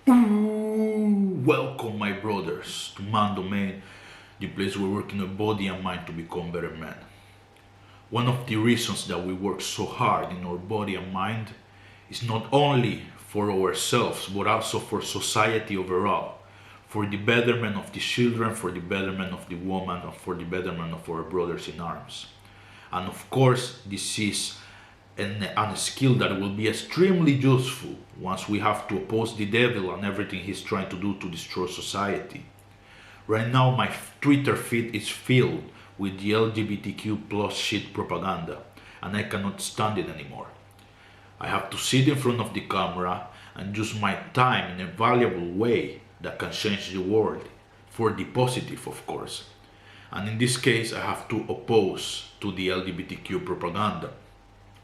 Welcome, my brothers, to Man Domain, the place where we work in our body and mind to become better men. One of the reasons that we work so hard in our body and mind is not only for ourselves, but also for society overall, for the betterment of the children, for the betterment of the woman, and for the betterment of our brothers in arms. And of course, this is a skill that will be extremely useful once we have to oppose the devil and everything he's trying to do to destroy society. Right now, my Twitter feed is filled with the LGBTQ plus shit propaganda, and I cannot stand it anymore. I have to sit in front of the camera and use my time in a valuable way that can change the world, for the positive, of course. And in this case, I have to oppose to the LGBTQ propaganda.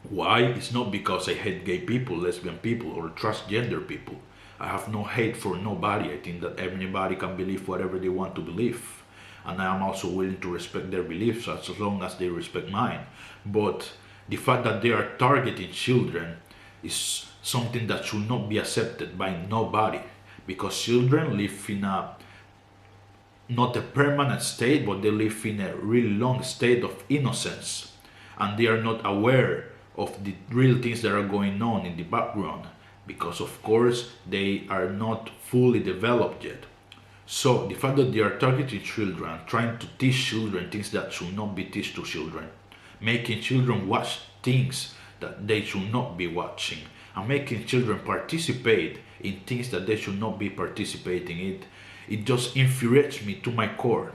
Why? It's not because I hate gay people, lesbian people, or transgender people. I have no hate for nobody. I think that everybody can believe whatever they want to believe. And I am also willing to respect their beliefs as long as they respect mine. But the fact that they are targeting children is something that should not be accepted by nobody. Because children live in not a permanent state, but they live in a really long state of innocence. And they are not aware of the real things that are going on in the background, because of course they are not fully developed yet. So the fact that they are targeting children, trying to teach children things that should not be taught to children, making children watch things that they should not be watching, and making children participate in things that they should not be participating in, it just infuriates me to my core.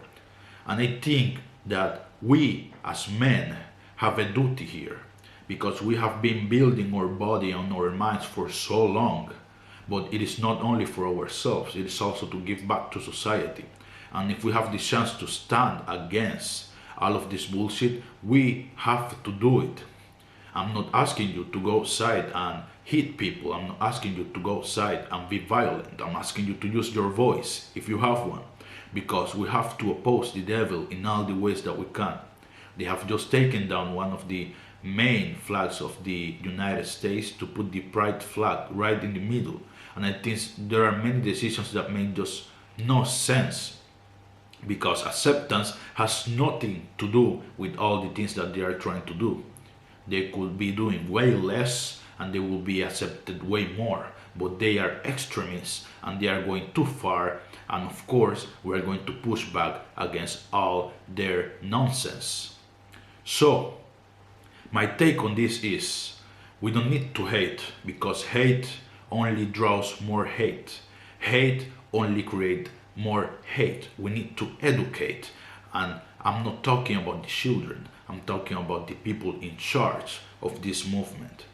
And I think that we as men have a duty here, because we have been building our body and our minds for so long. But it is not only for ourselves, it is also to give back to society. And if we have the chance to stand against all of this bullshit, we have to do it. I'm not asking you to go outside and hit people. I'm not asking you to go outside and be violent. I'm asking you to use your voice, if you have one. Because we have to oppose the devil in all the ways that we can. They have just taken down one of the main flags of the United States to put the pride flag right in the middle. And I think there are many decisions that make just no sense, because acceptance has nothing to do with all the things that they are trying to do. They could be doing way less and they will be accepted way more, but they are extremists and they are going too far, and of course we are going to push back against all their nonsense. So my take on this is, we don't need to hate, because hate only draws more hate. Hate only creates more hate. We need to educate. And I'm not talking about the children, I'm talking about the people in charge of this movement.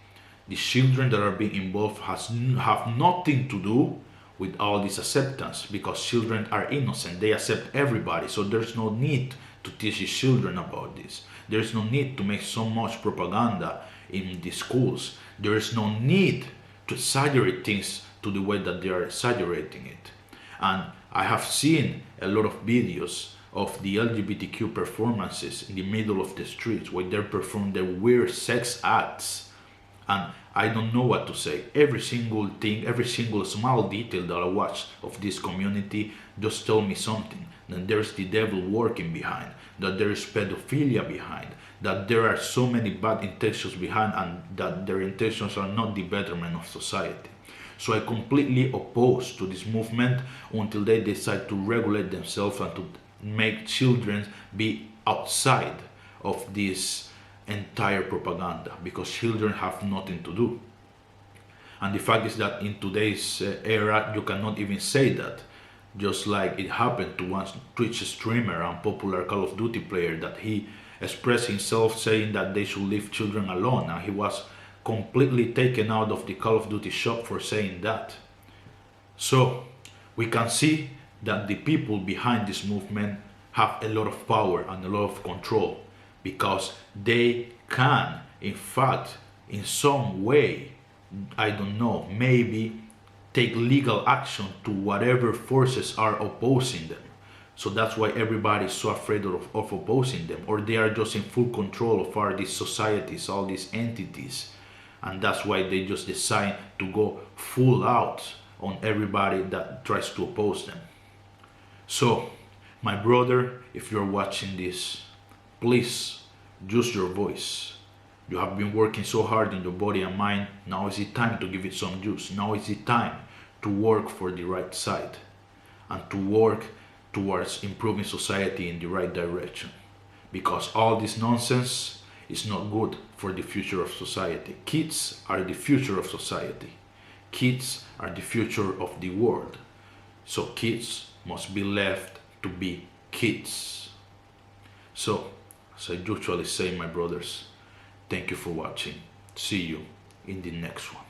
The children that are being involved have nothing to do with all this acceptance, because children are innocent, they accept everybody, so there's no need to teach the children about this. There's no need to make so much propaganda in the schools. There is no need to exaggerate things to the way that they are exaggerating it. And I have seen a lot of videos of the LGBTQ performances in the middle of the streets where they perform their weird sex acts. And I don't know what to say. Every single thing, every single small detail that I watch of this community just tell me something. That there's the devil working behind, that there is pedophilia behind, that there are so many bad intentions behind, and that their intentions are not the betterment of society. So I completely oppose to this movement until they decide to regulate themselves and to make children be outside of this entire propaganda, because children have nothing to do. And the fact is that in today's era you cannot even say that, just like it happened to one Twitch streamer and popular Call of Duty player, that he expressed himself saying that they should leave children alone, and he was completely taken out of the Call of Duty shop for saying that. So we can see that the people behind this movement have a lot of power and a lot of control, because they can, in fact, in some way, I don't know, maybe take legal action to whatever forces are opposing them. So that's why everybody is so afraid of opposing them, or they are just in full control of all these societies, all these entities, and that's why they just decide to go full out on everybody that tries to oppose them. So, my brother, if you're watching this, please use your voice. You have been working so hard in your body and mind. Now is the time to give it some juice. Now is the time to work for the right side and to work towards improving society in the right direction. Because all this nonsense is not good for the future of society. Kids are the future of society. Kids are the future of the world. So kids must be left to be kids. So, as I usually say, my brothers, thank you for watching. See you in the next one.